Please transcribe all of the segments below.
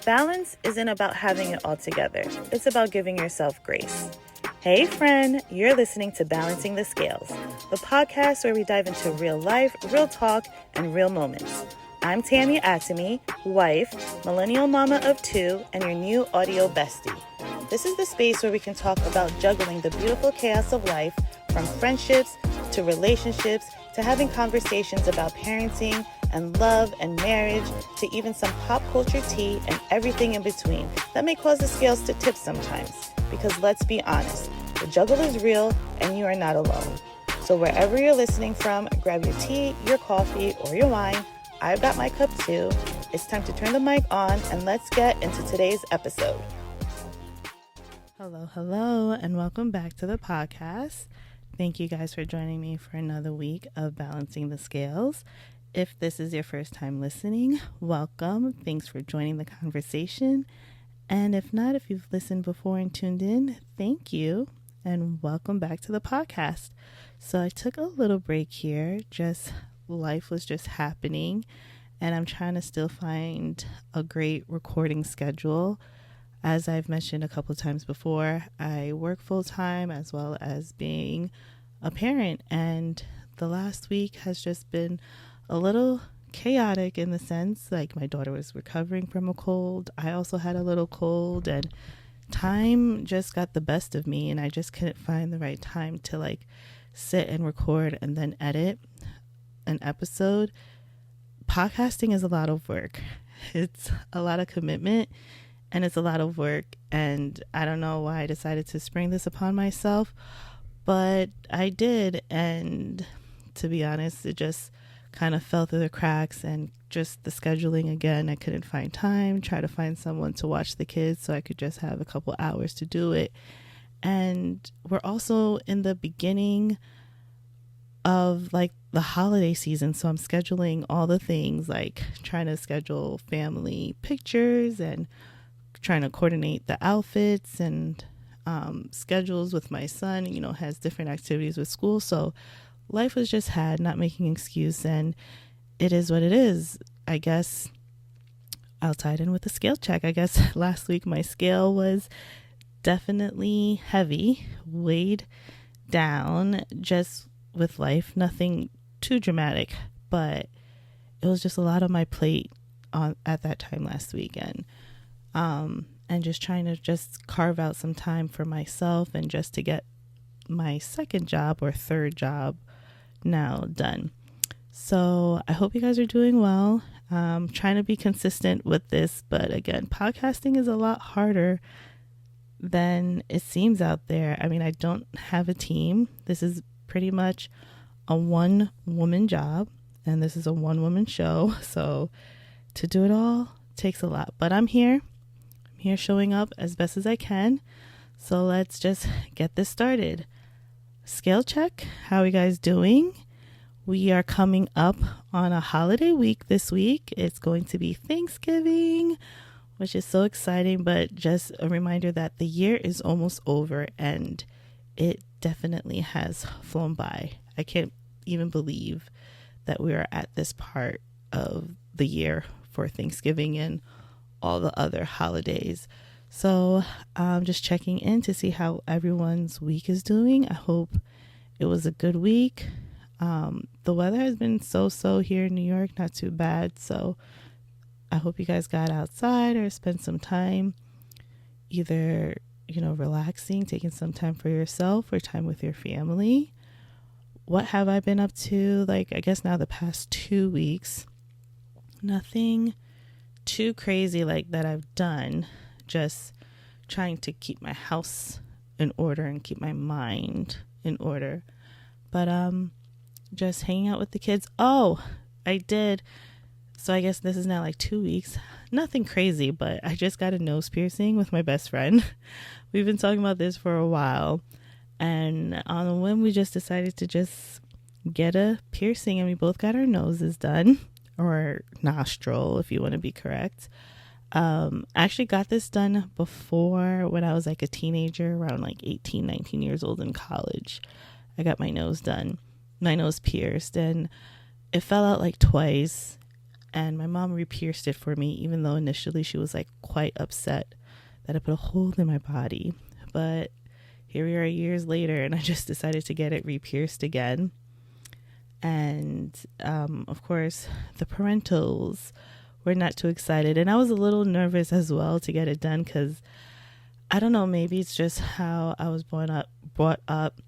Balance isn't about having it all together. It's about giving yourself grace. Hey friend, you're listening to Balancing the Scales, the podcast where we dive into real life, real talk, and real moments. I'm Tammy Atami, wife, millennial mama of two, and your new audio bestie. This is the space where we can talk about juggling the beautiful chaos of life, from friendships to relationships to having conversations about parenting and love and marriage to even some pop culture tea and everything in between that may cause the scales to tip sometimes. Because let's be honest, the juggle is real and you are not alone. So wherever you're listening from, grab your tea, your coffee, or your wine. I've got my cup too. It's time to turn the mic on and let's get into today's episode. Hello, and welcome back to the podcast. Thank you guys for joining me for another week of Balancing the Scales. If this is your first time listening, welcome. Thanks for joining the conversation. And if not, if you've listened before and tuned in, thank you and welcome back to the podcast. So I took a little break here. Life was just happening and I'm trying to still find a great recording schedule. As I've mentioned a couple of times before, I work full time as well as being a parent, and the last week has just been a little chaotic in the sense, like my daughter was recovering from a cold. I also had a little cold and time just got the best of me and I just couldn't find the right time to sit and record and then edit an episode. Podcasting is a lot of work. It's a lot of commitment and it's a lot of work, and I don't know why I decided to spring this upon myself, but I did, and to be honest, it just kind of fell through the cracks, and just the scheduling again, I couldn't find time, try to find someone to watch the kids so I could just have a couple hours to do it. And we're also in the beginning of the holiday season, so I'm scheduling all the things, trying to schedule family pictures and trying to coordinate the outfits and schedules with my son, has different activities with school. So life was just not making an excuse, and it is what it is. I guess I'll tie it in with the scale check. I guess last week my scale was definitely heavy, weighed down just with life. Nothing too dramatic, but it was just a lot on my plate at that time last weekend. And just trying to just carve out some time for myself and just to get my second job or third job now done. So I hope you guys are doing well. Trying to be consistent with this, but again, podcasting is a lot harder than it seems out there. I mean, I don't have a team. This is pretty much a one-woman job, and this is a one-woman show. So to do it all takes a lot, but I'm here showing up as best as I can. So let's just get this started. Scale check. How are you guys doing? We are coming up on a holiday week this week. It's going to be Thanksgiving, which is so exciting, but just a reminder that the year is almost over and it definitely has flown by. I can't even believe that we are at this part of the year for Thanksgiving and all the other holidays. So I'm just checking in to see how everyone's week is doing. I hope it was a good week. The weather has been so here in New York, not too bad. So I hope you guys got outside or spent some time either, relaxing, taking some time for yourself or time with your family. What have I been up to? I guess now the past 2 weeks, nothing too crazy that I've done, just trying to keep my house in order and keep my mind in order, but just hanging out with the kids. Oh, I did. So I guess this is now 2 weeks, nothing crazy, but I just got a nose piercing with my best friend. We've been talking about this for a while, and on a whim we just decided to just get a piercing, and we both got our noses done, or nostril, if you want to be correct. I actually got this done before when I was a teenager, around 18, 19 years old in college. I got my nose pierced, and it fell out twice. and my mom re-pierced it for me, even though initially she was like quite upset that I put a hole in my body. But here we are years later, and I just decided to get it re-pierced again. And of course, the parentals were not too excited, and I was a little nervous as well to get it done, because I don't know, maybe it's just how I was brought up.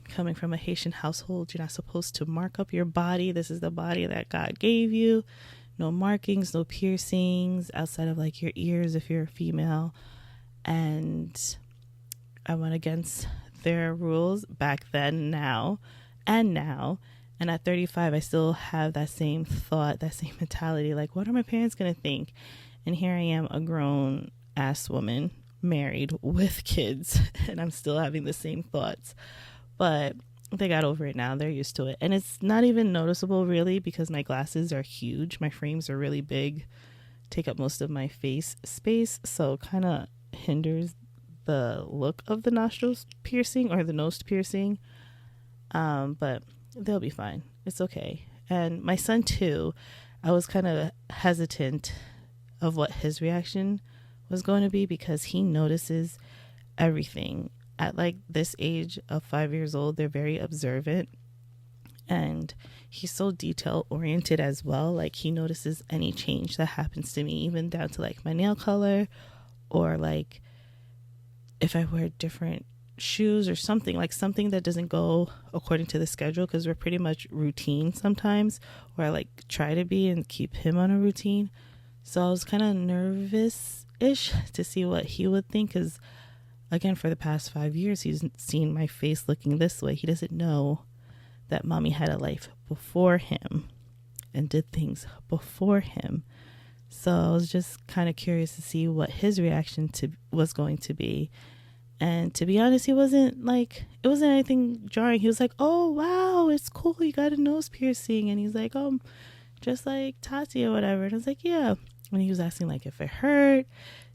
Coming from a Haitian household, you're not supposed to mark up your body. This is the body that God gave you. No markings, no piercings outside of like your ears if you're a female. And I went against their rules back then, now. And at 35, I still have that same thought, that same mentality. Like, what are my parents going to think? And here I am, a grown ass woman, married with kids, and I'm still having the same thoughts. But they got over it now. They're used to it. And it's not even noticeable, really, because my glasses are huge. My frames are really big, take up most of my face space. So kind of hinders the look of the nostrils piercing or the nose piercing. But they'll be fine. It's okay. And my son, too, I was kind of hesitant of what his reaction was going to be, because he notices everything. At like this age of 5 years old, they're very observant, and he's so detail oriented as well. Like, he notices any change that happens to me, even down to like my nail color, or like if I wear different shoes or something that doesn't go according to the schedule, because we're pretty much routine sometimes, or I like try to be and keep him on a routine. So I was kind of nervous-ish to see what he would think, because again, for the past 5 years, he's seen my face looking this way. He doesn't know that mommy had a life before him and did things before him. So I was just kind of curious to see what his reaction was going to be. And to be honest, it wasn't anything jarring. He was like, oh, wow, it's cool. You got a nose piercing. And he's like, just like Tati or whatever. And I was like, yeah. And he was asking like if it hurt.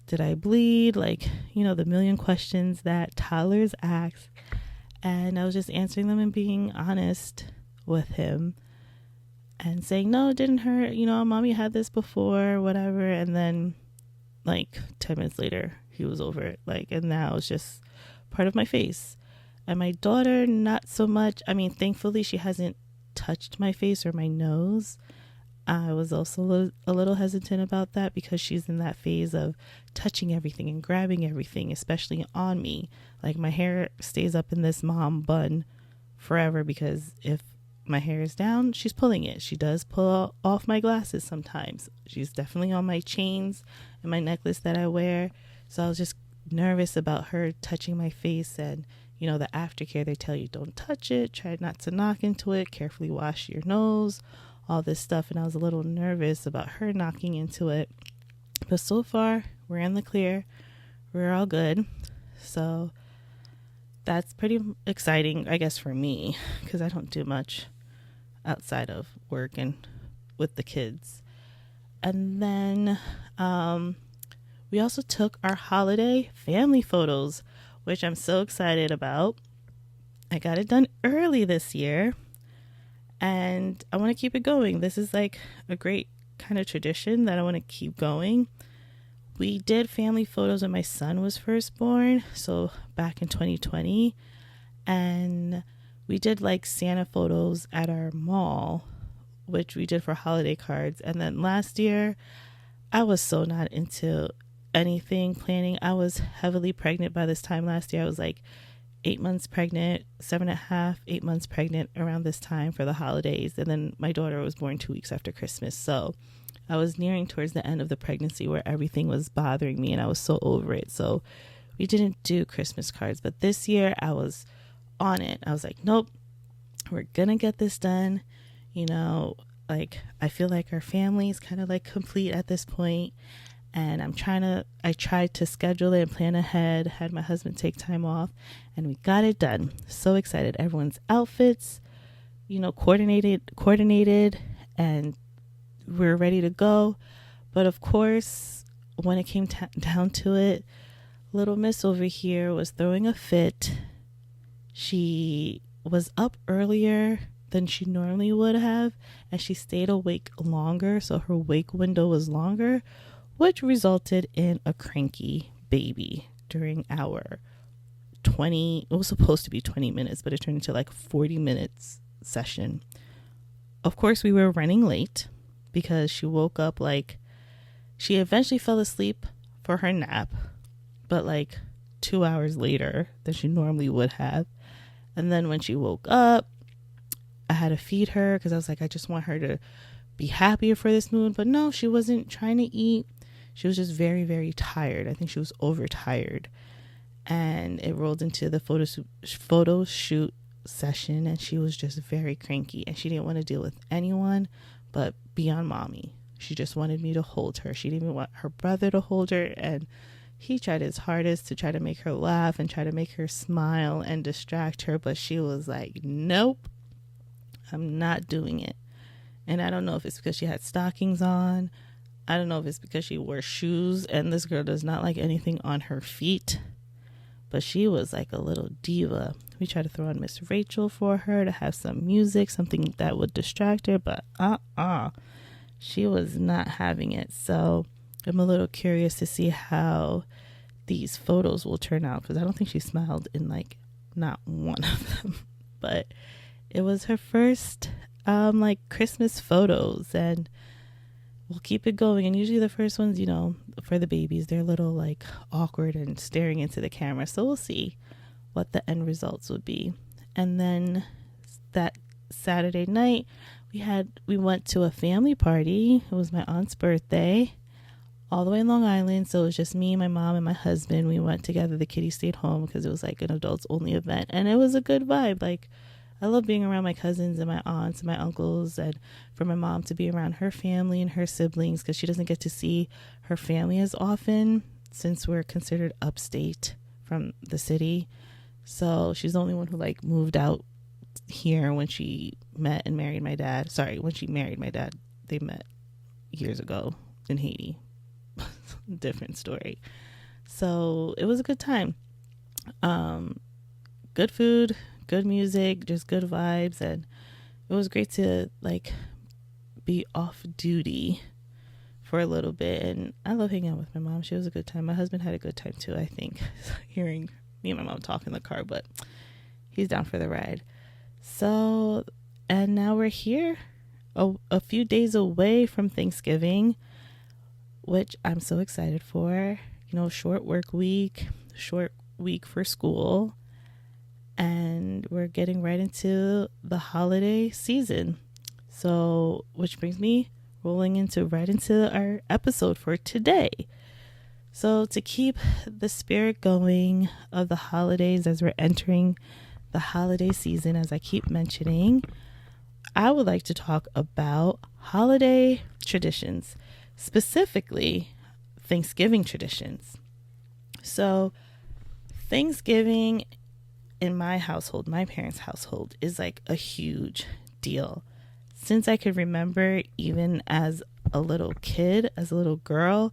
Did I bleed? Like, the million questions that toddlers ask. And I was just answering them and being honest with him and saying, no, it didn't hurt. Mommy had this before, whatever. And then like 10 minutes later, he was over it. And now it's just part of my face. And my daughter, not so much. I mean, thankfully, she hasn't touched my face or my nose. I was also a little hesitant about that, because she's in that phase of touching everything and grabbing everything, especially on me. Like, my hair stays up in this mom bun forever, because if my hair is down, she's pulling it. She does pull off my glasses sometimes. She's definitely on my chains and my necklace that I wear. So I was just nervous about her touching my face. And, the aftercare, they tell you don't touch it, try not to knock into it, carefully wash your nose, all this stuff. And I was a little nervous about her knocking into it. But so far, we're in the clear. We're all good. So that's pretty exciting, I guess, for me, because I don't do much outside of work and with the kids. And then we also took our holiday family photos, which I'm so excited about. I got it done early this year, and I want to keep it going. This is like a great kind of tradition that I want to keep going. We did family photos when my son was first born, so back in 2020, and we did like Santa photos at our mall, which we did for holiday cards. And then last year, I was so not into anything planning. I was heavily pregnant by this time last year. I was like 8 months pregnant, 7.5, 8 months pregnant around this time for the holidays. And then my daughter was born 2 weeks after Christmas. So I was nearing towards the end of the pregnancy where everything was bothering me and I was so over it. So we didn't do Christmas cards. But this year I was on it. I was like, nope, we're going to get this done. I feel like our family is kind of like complete at this point. And I tried to schedule it and plan ahead, had my husband take time off, and we got it done. So excited. Everyone's outfits, coordinated, and we're ready to go. But of course, when it came down to it, little miss over here was throwing a fit. She was up earlier than she normally would have, and she stayed awake longer, so her wake window was longer, which resulted in a cranky baby during our it was supposed to be 20 minutes, but it turned into like 40 minutes session. Of course, we were running late because she woke up she eventually fell asleep for her nap, but 2 hours later than she normally would have. And then when she woke up, I had to feed her because I was like, I just want her to be happier for this moon. But no, she wasn't trying to eat. She was just very, very tired. I think she was overtired. And it rolled into the photo shoot session, and she was just very cranky, and she didn't want to deal with anyone but beyond mommy. She just wanted me to hold her. She didn't even want her brother to hold her, and he tried his hardest to try to make her laugh and try to make her smile and distract her, but she was like, nope, I'm not doing it. And I don't know if it's because she had stockings on. I don't know if it's because she wore shoes, and this girl does not like anything on her feet. But she was like a little diva. We tried to throw on Miss Rachel for her to have some music, something that would distract her, but she was not having it. So I'm a little curious to see how these photos will turn out, because I don't think she smiled in not one of them. But it was her first Christmas photos, and we'll keep it going. And usually the first ones, for the babies, they're a little awkward and staring into the camera. So we'll see what the end results would be. And then that Saturday night, we went to a family party. It was my aunt's birthday, all the way in Long Island. So it was just me, my mom, and my husband. We went together. The kitty stayed home because it was an adults only event, and it was a good vibe. I love being around my cousins and my aunts and my uncles, and for my mom to be around her family and her siblings, because she doesn't get to see her family as often since we're considered upstate from the city. So she's the only one who moved out here when she met and married my dad. Sorry, when she married my dad. They met years ago in Haiti. Different story. So it was a good time. Good food, good music, just good vibes, and it was great to be off duty for a little bit. And I love hanging out with my mom. She was a good time. My husband had a good time too, I think, hearing me and my mom talk in the car, but he's down for the ride. So, and now we're here a few days away from Thanksgiving, which I'm so excited for. Short work week, short week for school, and we're getting right into the holiday season. So, which brings me rolling right into our episode for today. So, to keep the spirit going of the holidays as we're entering the holiday season, as I keep mentioning, I would like to talk about holiday traditions, specifically Thanksgiving traditions. So, Thanksgiving in my household, my parents' household, is a huge deal. Since I could remember, even as a little kid, as a little girl,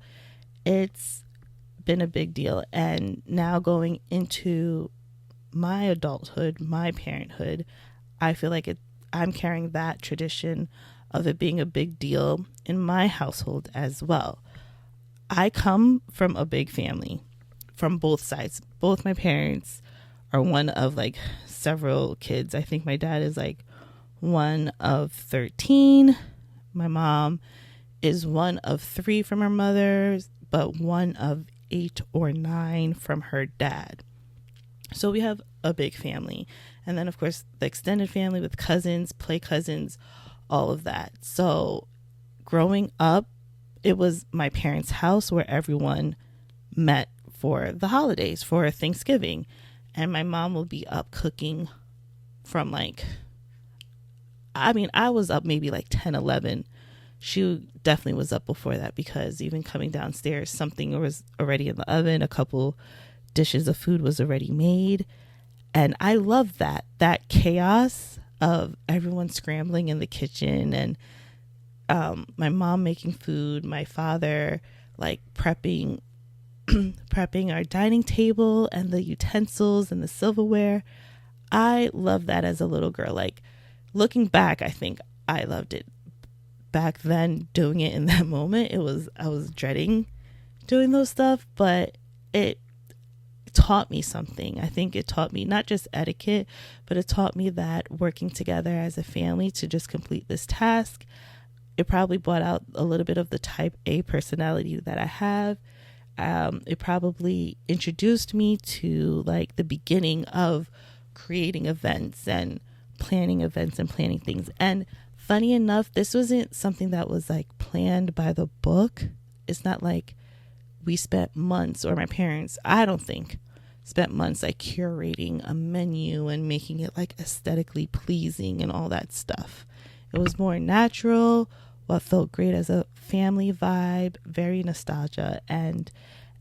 it's been a big deal. And now going into my adulthood, my parenthood, I feel I'm carrying that tradition of it being a big deal in my household as well. I come from a big family from both sides. Both my parents are one of several kids. I think my dad is one of 13. My mom is one of 3 from her mother, but one of 8 or 9 from her dad. So we have a big family. And then, of course, the extended family with cousins, play cousins, all of that. So growing up, it was my parents' house where everyone met for the holidays, for Thanksgiving. And my mom will be up cooking from I was up maybe 10, 11. She definitely was up before that, because even coming downstairs, something was already in the oven. A couple dishes of food was already made. And I love that chaos of everyone scrambling in the kitchen, and my mom making food, my father prepping our dining table and the utensils and the silverware. I love that as a little girl. looking back, I think I loved it. Back then, doing it in that moment, I was dreading doing those stuff, but it taught me something. I think it taught me not just etiquette, but it taught me that working together as a family to just complete this task. It probably brought out a little bit of the type A personality that I have. It probably introduced me to like the beginning of creating events and planning things. And funny enough, this wasn't something that was like planned by the book. It's not like we spent months, or my parents, I don't think, spent months like curating a menu and making it like aesthetically pleasing and all that stuff. It was more natural, what felt great as a family vibe, very nostalgia. And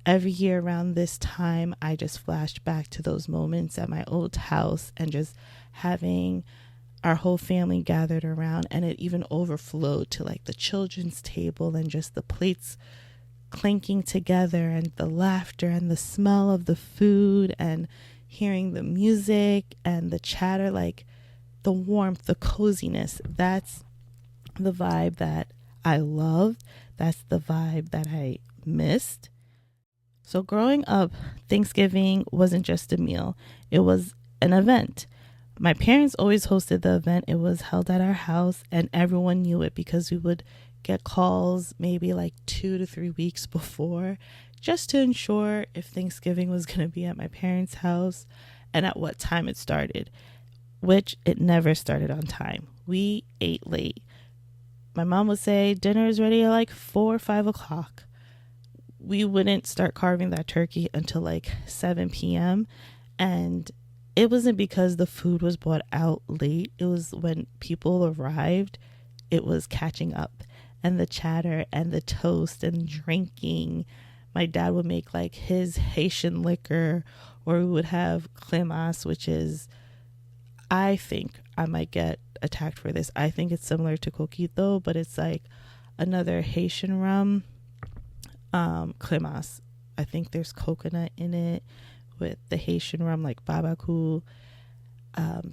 every year around this time, I just flashed back to those moments at my old house and just having our whole family gathered around, and it even overflowed to like the children's table and just the plates clinking together and the laughter and the smell of the food and hearing the music and the chatter, like the warmth, the coziness. That's the vibe that I loved. That's the vibe that I missed. So growing up, Thanksgiving wasn't just a meal. It was an event. My parents always hosted the event. It was held at our house and everyone knew it because we would get calls maybe like 2 to 3 weeks before just to ensure if Thanksgiving was going to be at my parents' house and at what time it started, which it never started on time. We ate late. My mom would say dinner is ready at like 4 or 5 o'clock. We wouldn't start carving that turkey until like 7 p.m. And it wasn't because the food was brought out late. It was when people arrived, it was catching up. And the chatter and the toast and drinking. My dad would make like his Haitian liquor, or we would have cremas, which is, I think I might get attacked for this. I think it's similar to coquito, but it's like another Haitian rum. Cremas. I think there's coconut in it with the Haitian rum, like babaku.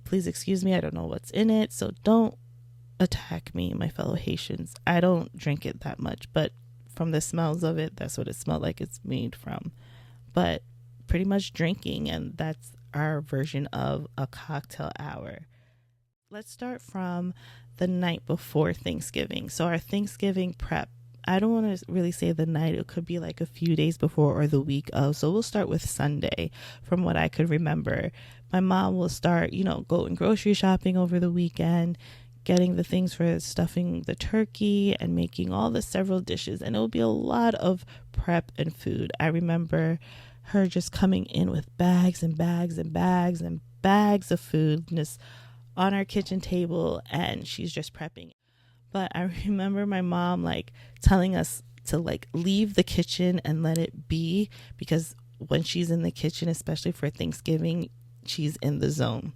Please excuse me, I don't know what's in it, so don't attack me, my fellow Haitians. I don't drink it that much, but from the smells of it, that's what it smelled like it's made from. But pretty much drinking, and that's our version of a cocktail hour. Let's start from the night before Thanksgiving. So our Thanksgiving prep, I don't want to really say the night. It could be like a few days before or the week of. So we'll start with Sunday from what I could remember. My mom will start, going grocery shopping over the weekend, getting the things for stuffing the turkey and making all the several dishes. And it will be a lot of prep and food. I remember her just coming in with bags and bags and bags and bags of food just on our kitchen table, and she's just prepping. But I remember my mom like telling us to like leave the kitchen and let it be, because when she's in the kitchen, especially for Thanksgiving, she's in the zone.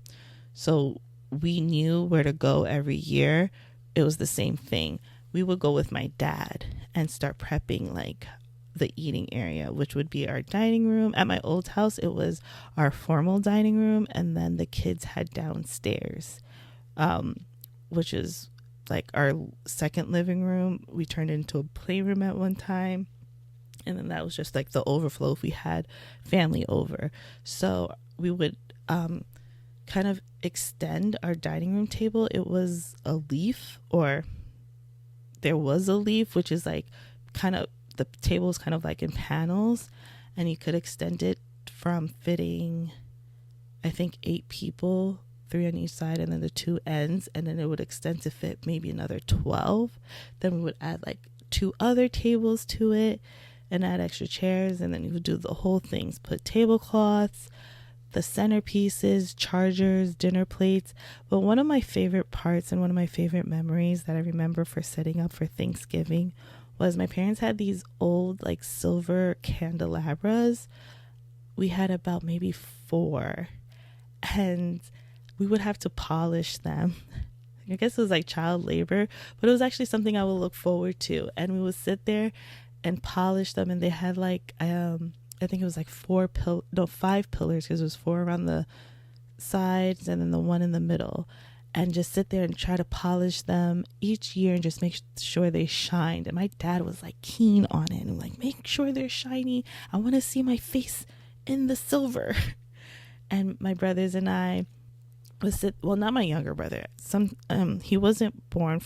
So we knew where to go every year. It was the same thing. We would go with my dad and start prepping like the eating area, which would be our dining room. At my old house, it was our formal dining room, and then the kids had downstairs, which is like our second living room. We turned it into a playroom at one time, and then that was just like the overflow if we had family over. So we would kind of extend our dining room table. It was a leaf, or there was a leaf, which is like kind of, the table is kind of like in panels, and you could extend it from fitting, I think, 8 people, 3 on each side, and then the 2 ends, and then it would extend to fit maybe another 12. Then we would add like 2 other tables to it and add extra chairs, and then you would do the whole things, put tablecloths, the centerpieces, chargers, dinner plates. But one of my favorite parts and one of my favorite memories that I remember for setting up for Thanksgiving was my parents had these old like silver candelabras. We had about maybe 4, and we would have to polish them. I guess it was like child labor, but it was actually something I would look forward to. And we would sit there and polish them, and they had like I think it was like 5 pillars, because it was 4 around the sides and then the one in the middle. and just sit there and try to polish them each year and just make sure they shined. And my dad was like keen on it and like, make sure they're shiny. I want to see my face in the silver. And my brothers and I not my younger brother. He wasn't born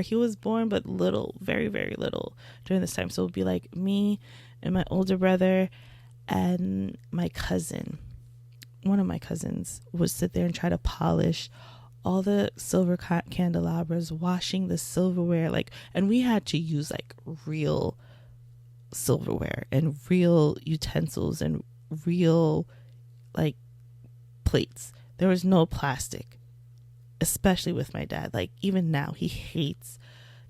he was born, but little, very, very little during this time. So it would be like me and my older brother and my cousin. One of my cousins would sit there and try to polish all the silver candelabras, washing the silverware, and we had to use like real silverware and real utensils and real like plates. There was no plastic, especially with my dad. Like even now he hates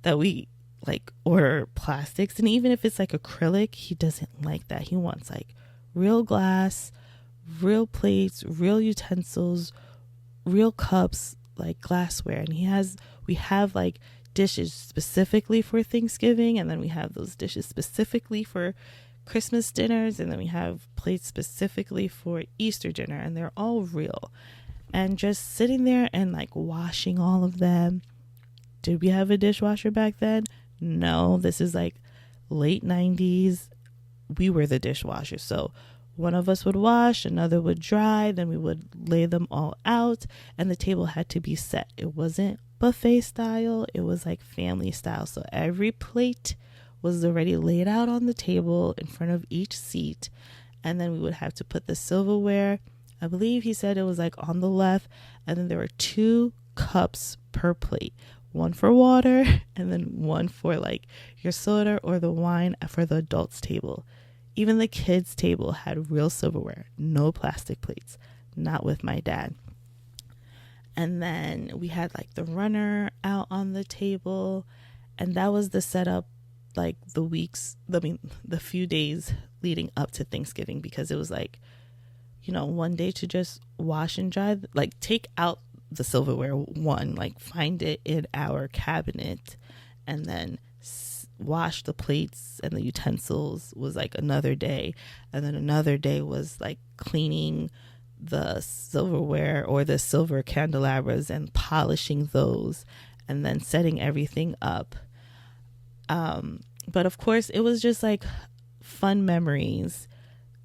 that we like order plastics, and even if it's like acrylic, he doesn't like that. He wants like real glass, real plates, real utensils, real cups, like glassware. And we have like dishes specifically for Thanksgiving, and then we have those dishes specifically for Christmas dinners, and then we have plates specifically for Easter dinner, and they're all real. And just sitting there and like washing all of them. Did we have a dishwasher back then? No, this is like late 90s. We were the dishwasher. So one of us would wash, another would dry, then we would lay them all out, and the table had to be set. It wasn't buffet style, it was like family style. So every plate was already laid out on the table in front of each seat, and then we would have to put the silverware. I believe he said it was like on the left, and then there were 2 cups per plate, one for water and then one for like your soda or the wine for the adults table. Even the kids table had real silverware, no plastic plates, not with my dad. And then we had like the runner out on the table, and that was the setup like the few days leading up to Thanksgiving, because it was like, one day to just wash and dry, like take out the silverware, like find it in our cabinet, and then wash the plates and the utensils was like another day. And then another day was like cleaning the silverware or the silver candelabras and polishing those, and then setting everything up. But of course it was just like fun memories,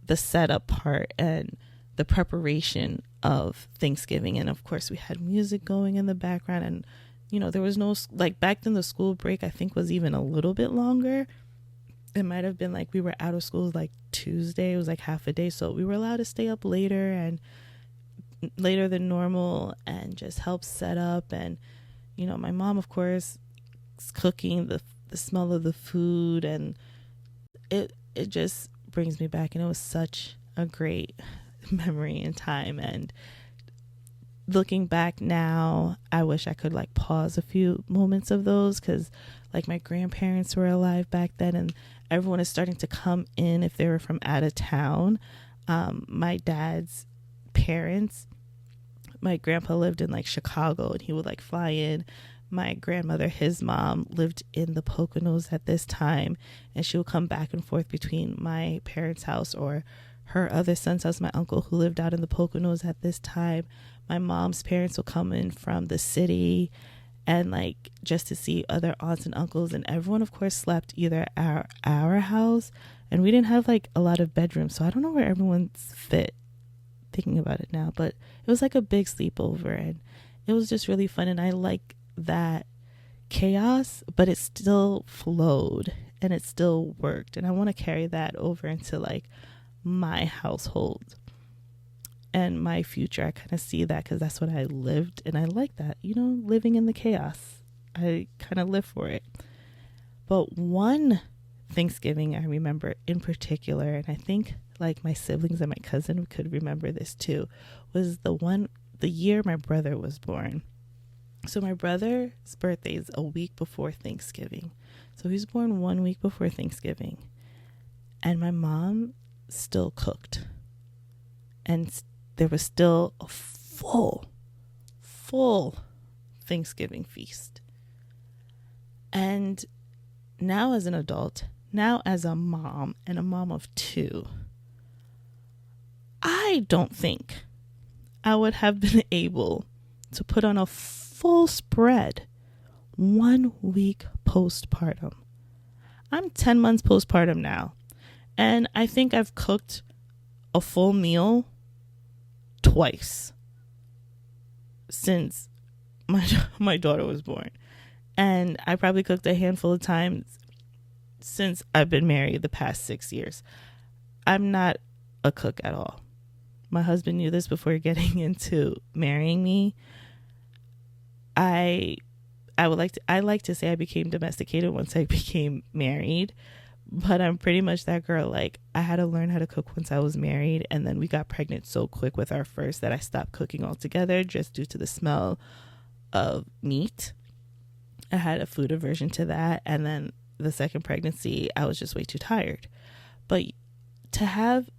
the setup part and the preparation of Thanksgiving. And of course we had music going in the background, and there was no, like back then the school break I think was even a little bit longer. It might have been like we were out of school like Tuesday, it was like half a day, so we were allowed to stay up later than normal and just help set up. And my mom of course is cooking, the smell of the food, and it just brings me back, and it was such a great memory and time. And looking back now, I wish I could like pause a few moments of those, because like my grandparents were alive back then, and everyone is starting to come in if they were from out of town. My dad's parents, my grandpa lived in like Chicago, and he would like fly in. My grandmother, his mom, lived in the Poconos at this time, and she would come back and forth between my parents' house or her other son's house, my uncle who lived out in the Poconos at this time. My mom's parents would come in from the city, and like just to see other aunts and uncles, and everyone of course slept either at our house, and we didn't have like a lot of bedrooms, so I don't know where everyone's fit thinking about it now, but it was like a big sleepover, and it was just really fun. And I like that chaos, but it still flowed and it still worked, and I want to carry that over into like my household and my future. I kind of see that because that's what I lived, and I like that, living in the chaos. I kind of live for it. But one Thanksgiving I remember in particular, and I think like my siblings and my cousin could remember this too, was the year my brother was born. So my brother's birthday is a week before Thanksgiving. So he was born 1 week before Thanksgiving, and my mom still cooked, and there was still a full Thanksgiving feast. And now as an adult, now as a mom, and a mom of 2, I don't think I would have been able to put on a full spread 1 week postpartum. I'm 10 months postpartum now, and I think I've cooked a full meal twice since my daughter was born. And I probably cooked a handful of times since I've been married the past 6 years. I'm not a cook at all. My husband knew this before getting into marrying me. I like to say I became domesticated once I became married, but I'm pretty much that girl. Like, I had to learn how to cook once I was married, and then we got pregnant so quick with our first that I stopped cooking altogether just due to the smell of meat. I had a food aversion to that, and then the second pregnancy, I was just way too tired. But to have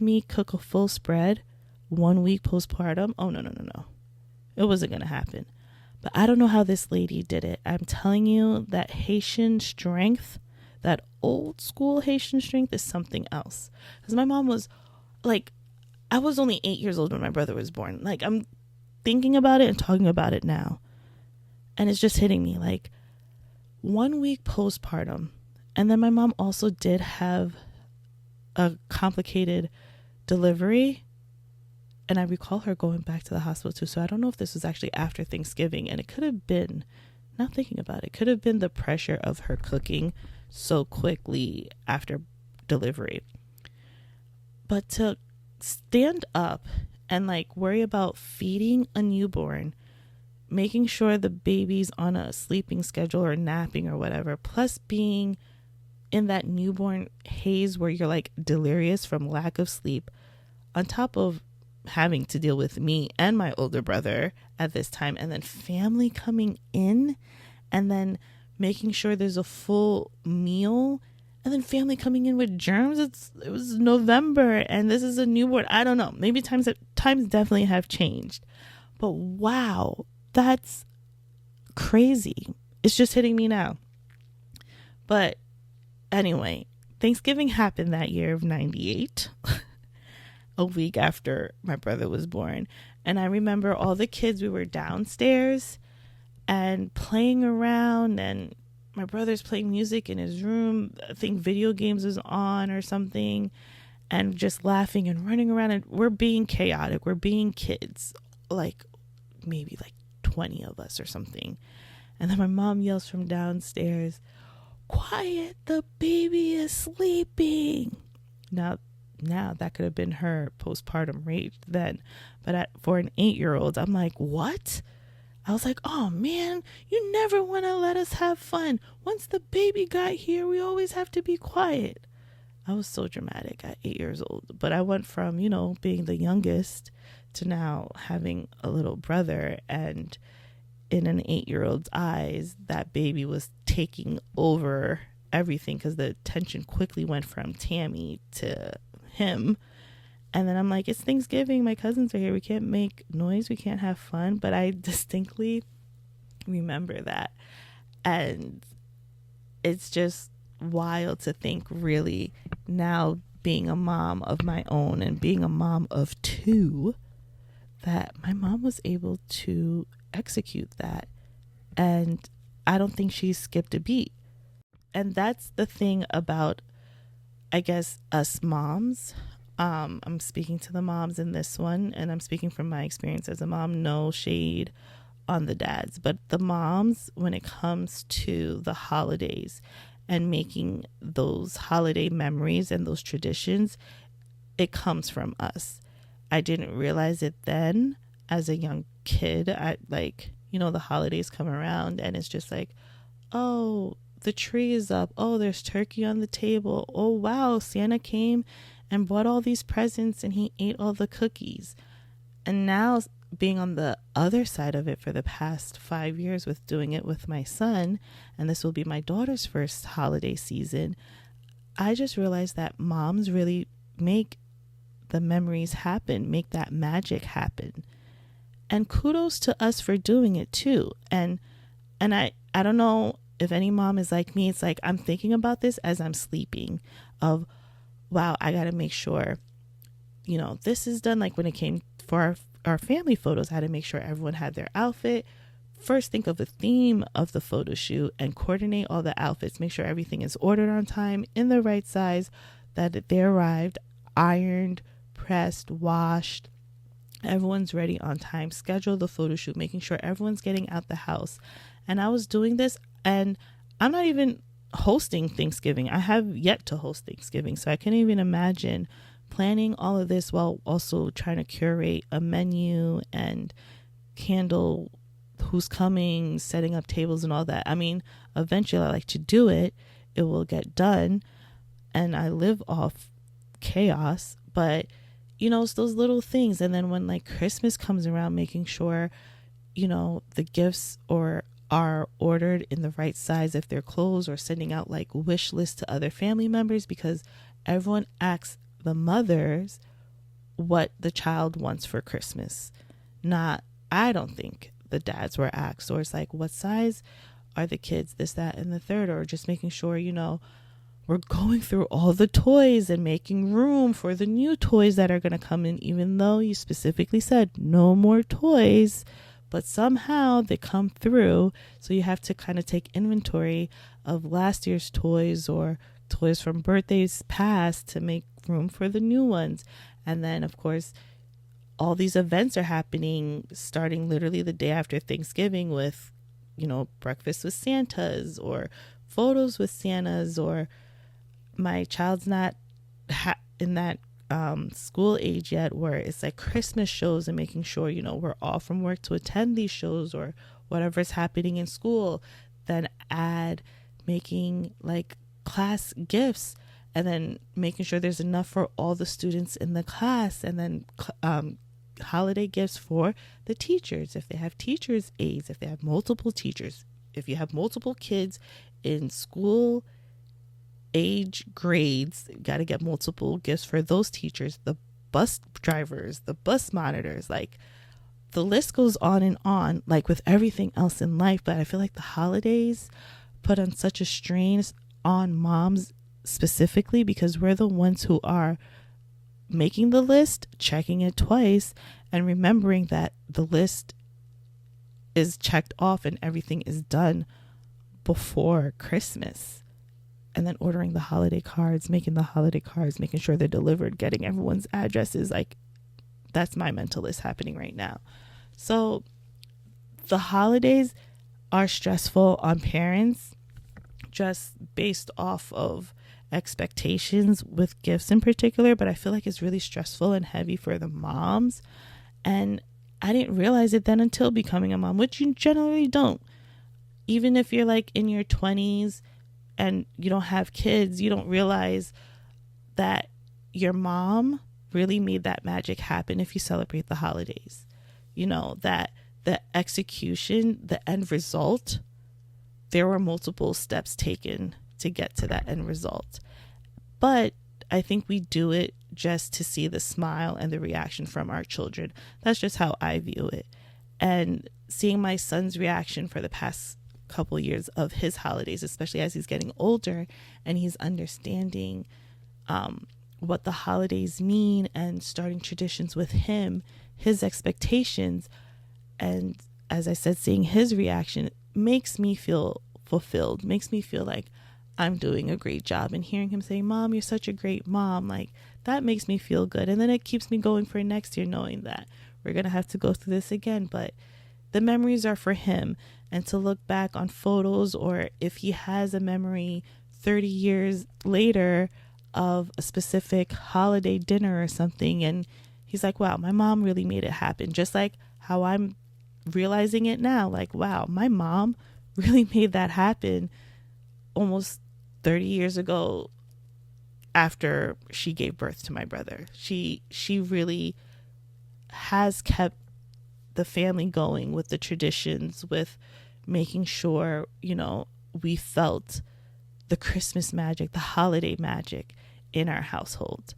me cook a full spread 1 week postpartum, oh no, it wasn't gonna happen. But I don't know how this lady did it. I'm telling you, that Haitian strength, that old school Haitian strength, is something else. Because my mom was like, I was only 8 years old when my brother was born. Like, I'm thinking about it and talking about it now, and it's just hitting me. Like, 1 week postpartum, and then my mom also did have a complicated delivery, and I recall her going back to the hospital too. So I don't know if this was actually after Thanksgiving, and it could have been, now thinking about it, could have been the pressure of her cooking so quickly after delivery. But to stand up and like worry about feeding a newborn, making sure the baby's on a sleeping schedule or napping or whatever, plus being in that newborn haze where you're like delirious from lack of sleep, on top of having to deal with me and my older brother at this time, and then family coming in, and then making sure there's a full meal, and then family coming in with germs. It was November, and this is a newborn. I don't know. Maybe times definitely have changed, but wow, that's crazy. It's just hitting me now. But anyway, Thanksgiving happened that year of 98. A week after my brother was born. And I remember all the kids, we were downstairs and playing around, and my brother's playing music in his room. I think video games was on or something, and just laughing and running around, and we're being chaotic. We're being kids, like maybe like 20 of us or something. And then my mom yells from downstairs, "Quiet, the baby is sleeping." Now that could have been her postpartum rage then, but for an 8-year-old, I'm like, what? I was like, oh man, you never want to let us have fun. Once the baby got here, we always have to be quiet. I was so dramatic at 8 years old, but I went from, being the youngest to now having a little brother, and in an 8-year-old's eyes, that baby was taking over everything, because the attention quickly went from Tammy to him. And then I'm like, it's Thanksgiving, my cousins are here, we can't make noise, we can't have fun. But I distinctly remember that, and it's just wild to think, really, now being a mom of my own and being a mom of two, that my mom was able to execute that, and I don't think she skipped a beat. And that's the thing about, I guess, us moms. I'm speaking to the moms in this one, and I'm speaking from my experience as a mom. No shade on the dads, but the moms, when it comes to the holidays and making those holiday memories and those traditions, it comes from us. I didn't realize it then as a young kid. The holidays come around, and it's just like, oh, the tree is up. Oh, there's turkey on the table. Oh, wow, Santa came and bought all these presents, and he ate all the cookies. And now, being on the other side of it for the past 5 years with doing it with my son, and this will be my daughter's first holiday season, I just realized that moms really make the memories happen, make that magic happen. And kudos to us for doing it too. And I don't know if any mom is like me. It's like, I'm thinking about this as I'm sleeping, of, wow, I got to make sure, this is done. Like when it came for our family photos, I had to make sure everyone had their outfit. First, think of a theme of the photo shoot and coordinate all the outfits. Make sure everything is ordered on time, in the right size, that they arrived, ironed, pressed, washed. Everyone's ready on time. Schedule the photo shoot, making sure everyone's getting out the house. And I was doing this, and I'm not even hosting Thanksgiving. I have yet to host Thanksgiving, so I can't even imagine planning all of this while also trying to curate a menu and handle who's coming, setting up tables and all that. I mean, eventually I like to do it. It will get done, and I live off chaos, but you know, it's those little things. And then when like Christmas comes around, making sure, you know, the gifts are ordered in the right size if they're clothes, or sending out like wish lists to other family members, because everyone asks the mothers what the child wants for Christmas. Not, I don't think the dads were asked, or it's like, what size are the kids, this, that, and the third, or just making sure, you know, we're going through all the toys and making room for the new toys that are going to come in, even though you specifically said no more toys, but somehow they come through. So you have to kind of take inventory of last year's toys or toys from birthdays past to make room for the new ones. And then, of course, all these events are happening starting literally the day after Thanksgiving with, you know, breakfast with Santas or photos with Santas, or my child's not in that school age yet where it's like Christmas shows, and making sure, you know, we're off from work to attend these shows or whatever's happening in school. Then add making like class gifts, and then making sure there's enough for all the students in the class, and then holiday gifts for the teachers if they have teachers' aides, if they have multiple teachers, if you have multiple kids in school age grades, you got to get multiple gifts for those teachers, the bus drivers, the bus monitors. Like, the list goes on and on, like with everything else in life. But I feel like the holidays put on such a strain on moms specifically, because we're the ones who are making the list, checking it twice, and remembering that the list is checked off and everything is done before Christmas. And then ordering the holiday cards, making the holiday cards, making sure they're delivered, getting everyone's addresses. Like, that's my mental list happening right now. So the holidays are stressful on parents, just based off of expectations with gifts in particular, but I feel like it's really stressful and heavy for the moms. And I didn't realize it then until becoming a mom, which you generally don't. Even if you're like in your 20s and you don't have kids, you don't realize that your mom really made that magic happen if you celebrate the holidays. You know, that the execution, the end result, there were multiple steps taken to get to that end result. But I think we do it just to see the smile and the reaction from our children. That's just how I view it. And seeing my son's reaction for the past couple years of his holidays, especially as he's getting older and he's understanding what the holidays mean, and starting traditions with him, his expectations. And as I said, seeing his reaction makes me feel fulfilled, makes me feel like I'm doing a great job. And hearing him say, "Mom, you're such a great mom," like, that makes me feel good. And then it keeps me going for next year, knowing that we're going to have to go through this again. But the memories are for him. And to look back on photos, or if he has a memory 30 years later of a specific holiday dinner or something, and he's like, wow, my mom really made it happen. Just like how I'm realizing it now, like, wow, my mom really made that happen almost 30 years ago after she gave birth to my brother. She really has kept the family going with the traditions, with making sure, you know, we felt the Christmas magic, the holiday magic in our household.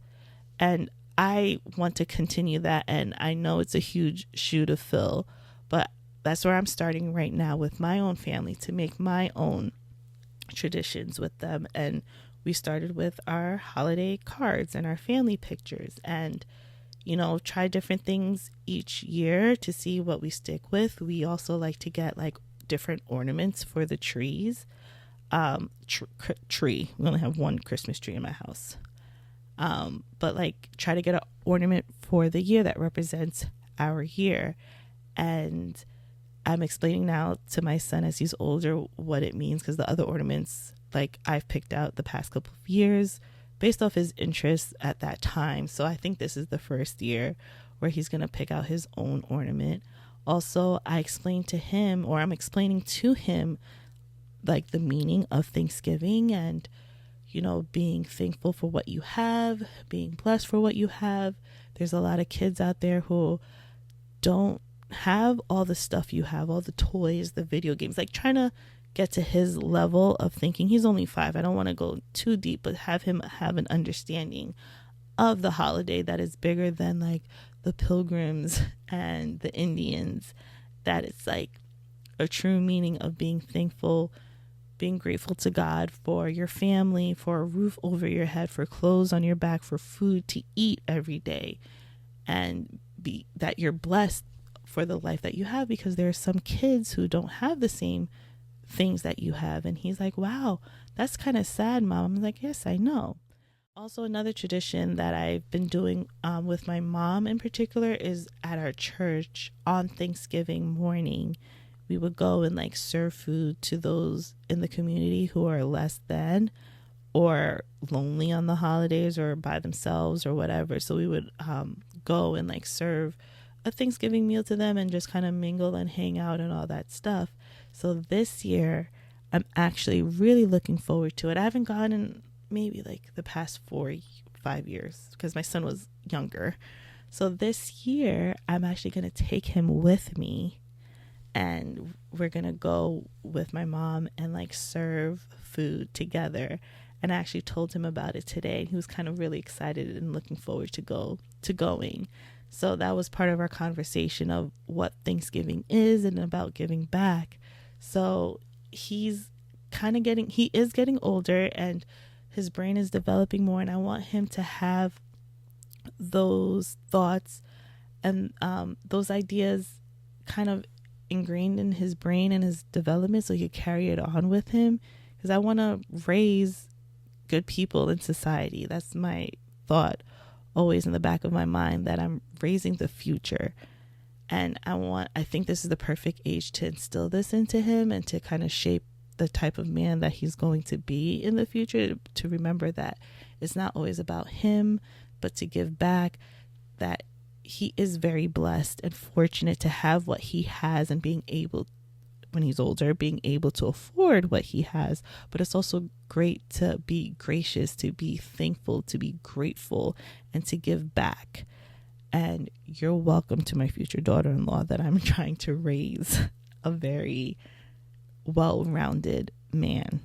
And I want to continue that. And I know it's a huge shoe to fill, but that's where I'm starting right now with my own family, to make my own traditions with them. And we started with our holiday cards and our family pictures. And, try different things each year to see what we stick with. We also like to get like different ornaments for the trees. Tree. We only have one Christmas tree in my house. But like try to get an ornament for the year that represents our year. And I'm explaining now to my son as he's older what it means, because the other ornaments, like I've picked out the past couple of years based off his interests at that time. So I think this is the first year where he's going to pick out his own ornament. Also, I'm explaining to him like the meaning of Thanksgiving and, being thankful for what you have, being blessed for what you have. There's a lot of kids out there who don't have all the stuff you have, all the toys, the video games, like trying to get to his level of thinking. He's only 5. I don't want to go too deep, but have him have an understanding of the holiday that is bigger than like the Pilgrims and the Indians, that it's like a true meaning of being thankful, being grateful to God for your family, for a roof over your head, for clothes on your back, for food to eat every day, and that you're blessed for the life that you have, because there are some kids who don't have the same things that you have. And he's like, wow, that's kind of sad, Mom. I'm like, yes, I know. Also, another tradition that I've been doing with my mom in particular is at our church on Thanksgiving morning. We would go and like serve food to those in the community who are less than or lonely on the holidays or by themselves or whatever. So we would go and like serve a Thanksgiving meal to them and just kind of mingle and hang out and all that stuff. So this year, I'm actually really looking forward to it. I haven't gone in maybe like the past 4-5 years because my son was younger. So this year, I'm actually going to take him with me, and we're going to go with my mom and like serve food together. And I actually told him about it today. He was kind of really excited and looking forward to going. So that was part of our conversation of what Thanksgiving is and about giving back. So he is getting older and his brain is developing more, and I want him to have those thoughts and those ideas kind of ingrained in his brain and his development so he could carry it on with him, because I want to raise good people in society. That's my thought always in the back of my mind, that I'm raising the future. And I think this is the perfect age to instill this into him and to kind of shape the type of man that he's going to be in the future, to remember that it's not always about him, but to give back, that he is very blessed and fortunate to have what he has, and being able, when he's older, being able to afford what he has. But it's also great to be gracious, to be thankful, to be grateful, and to give back. And you're welcome to my future daughter-in-law, that I'm trying to raise a very well-rounded man.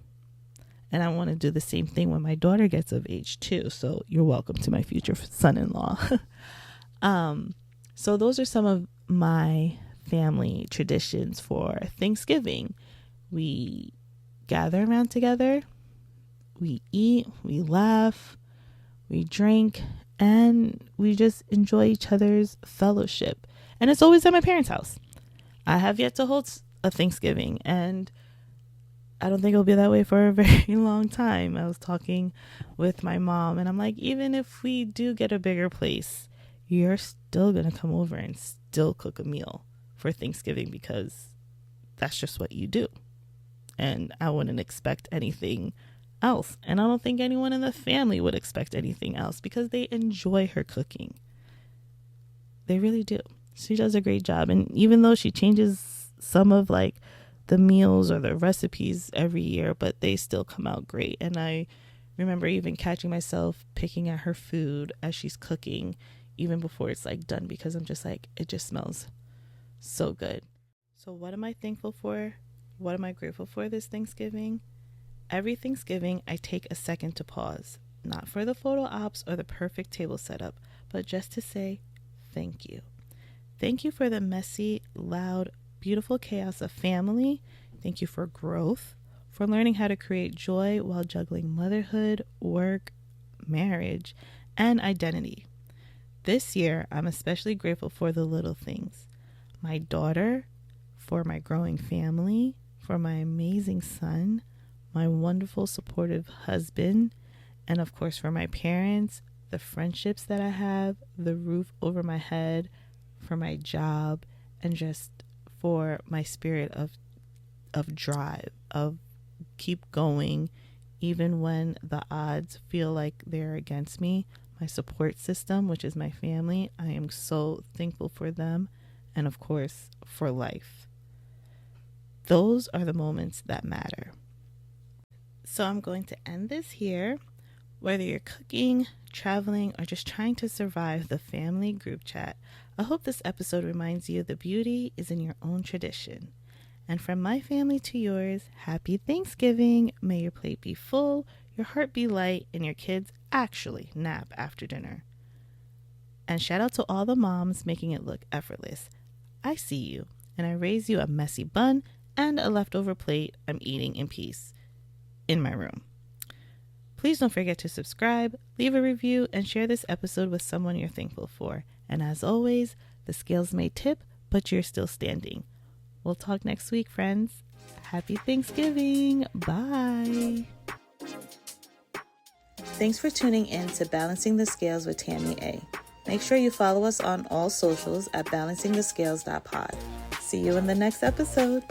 And I want to do the same thing when my daughter gets of age too. So you're welcome to my future son-in-law. So those are some of my family traditions for Thanksgiving. We gather around together, we eat, we laugh, we drink, and we just enjoy each other's fellowship. And it's always at my parents' house. I have yet to hold a Thanksgiving, and I don't think it'll be that way for a very long time. I was talking with my mom, and I'm like, even if we do get a bigger place, you're still going to come over and still cook a meal for Thanksgiving, because that's just what you do. And I wouldn't expect anything else. And I don't think anyone in the family would expect anything else, because they enjoy her cooking. They really do. She does a great job. And even though she changes some of like the meals or the recipes every year, but they still come out great. And I remember even catching myself picking at her food as she's cooking, even before it's like done, because I'm just like, it just smells so good. So what am I thankful for? What am I grateful for this Thanksgiving? Every Thanksgiving, I take a second to pause, not for the photo ops or the perfect table setup, but just to say thank you. Thank you for the messy, loud, beautiful chaos of family. Thank you for growth, for learning how to create joy while juggling motherhood, work, marriage, and identity. This year, I'm especially grateful for the little things: my daughter, for my growing family, for my amazing son, my wonderful, supportive husband, and of course, for my parents, the friendships that I have, the roof over my head, for my job, and just for my spirit of drive, of keep going, even when the odds feel like they're against me. My support system, which is my family, I am so thankful for them, and of course, for life. Those are the moments that matter. So I'm going to end this here. Whether you're cooking, traveling, or just trying to survive the family group chat, I hope this episode reminds you the beauty is in your own tradition. And from my family to yours, happy Thanksgiving. May your plate be full, your heart be light, and your kids actually nap after dinner. And shout out to all the moms making it look effortless. I see you, and I raise you a messy bun and a leftover plate I'm eating in peace in my room. Please don't forget to subscribe, leave a review, and share this episode with someone you're thankful for. And as always, the scales may tip, but you're still standing. We'll talk next week, friends. Happy Thanksgiving. Bye. Thanks for tuning in to Balancing the Scales with Tammy A. Make sure you follow us on all socials at balancingthescales.pod. See you in the next episode.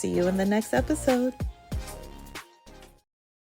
See you in the next episode.